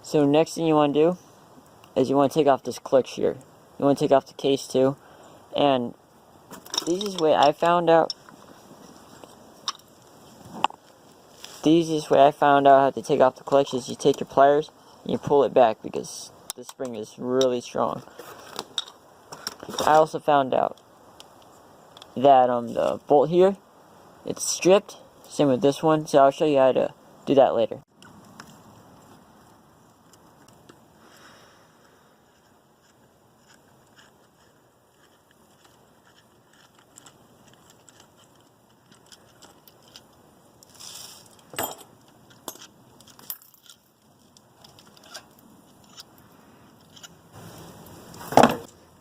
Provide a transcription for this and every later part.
So next thing you want to do is you want to take off this clutch here. You want to take off the case too. And the easiest way I found out how to take off the clutch is you take your pliers and you pull it back because the spring is really strong. I also found out that the bolt here, it's stripped. Same with this one, so I'll show you how to do that later.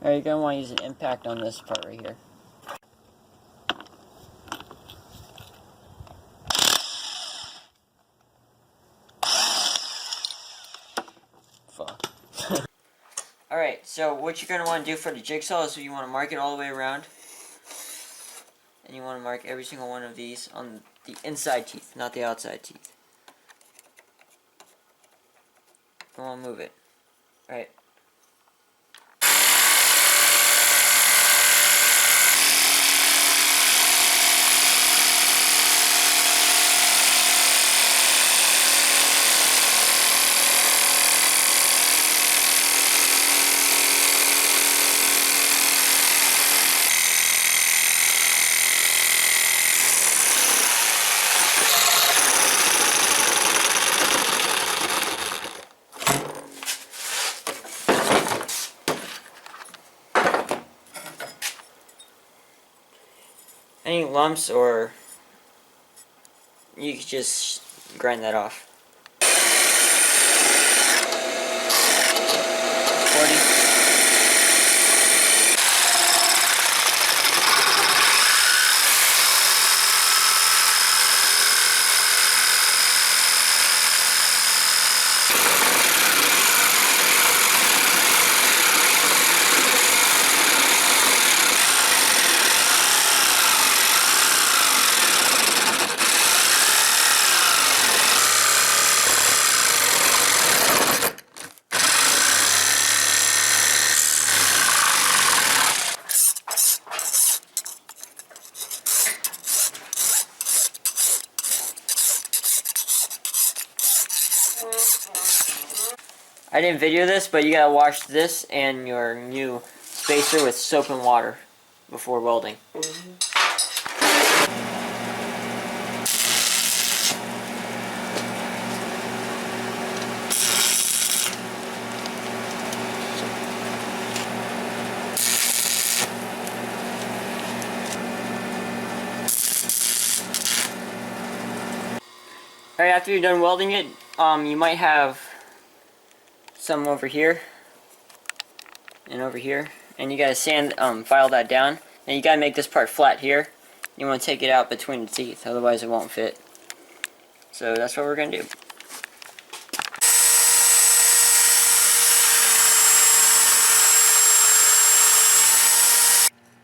Alright, you're going to want to use an impact on this part right here. Fuck. Alright, so what you're going to want to do for the jigsaw is you want to mark it all the way around. And you want to mark every single one of these on the inside teeth, not the outside teeth. Don't want to move it. Alright. Any lumps, or you can just grind that off. 40. I didn't video this, but you gotta wash this and your new spacer with soap and water before welding. Alright, after you're done welding it, you might have some over here and over here, and you gotta file that down, and you gotta make this part flat here. You want to take it out between the teeth, otherwise it won't fit. So that's what we're gonna do.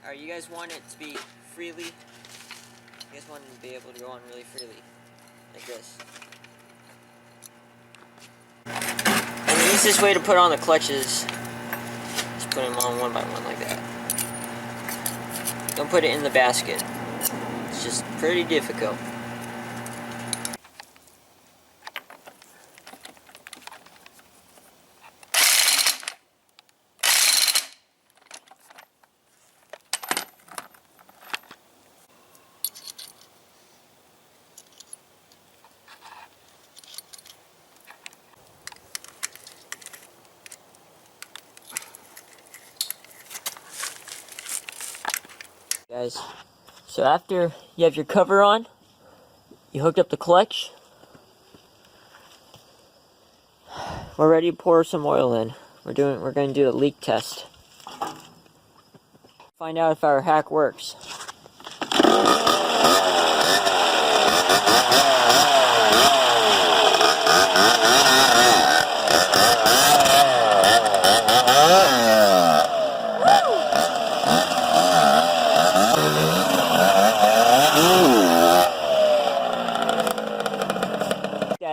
Alright, you guys want it to be freely. You guys want it to be able to go on really freely, like this. And the easiest way to put on the clutches is put them on one by one like that. Don't put it in the basket. It's just pretty difficult. Guys, so after you have your cover on, you hooked up the clutch, we're ready to pour some oil in. We're going to do a leak test. Find out if our hack works.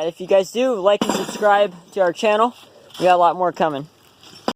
if you guys do, like and subscribe to our channel. We got a lot more coming.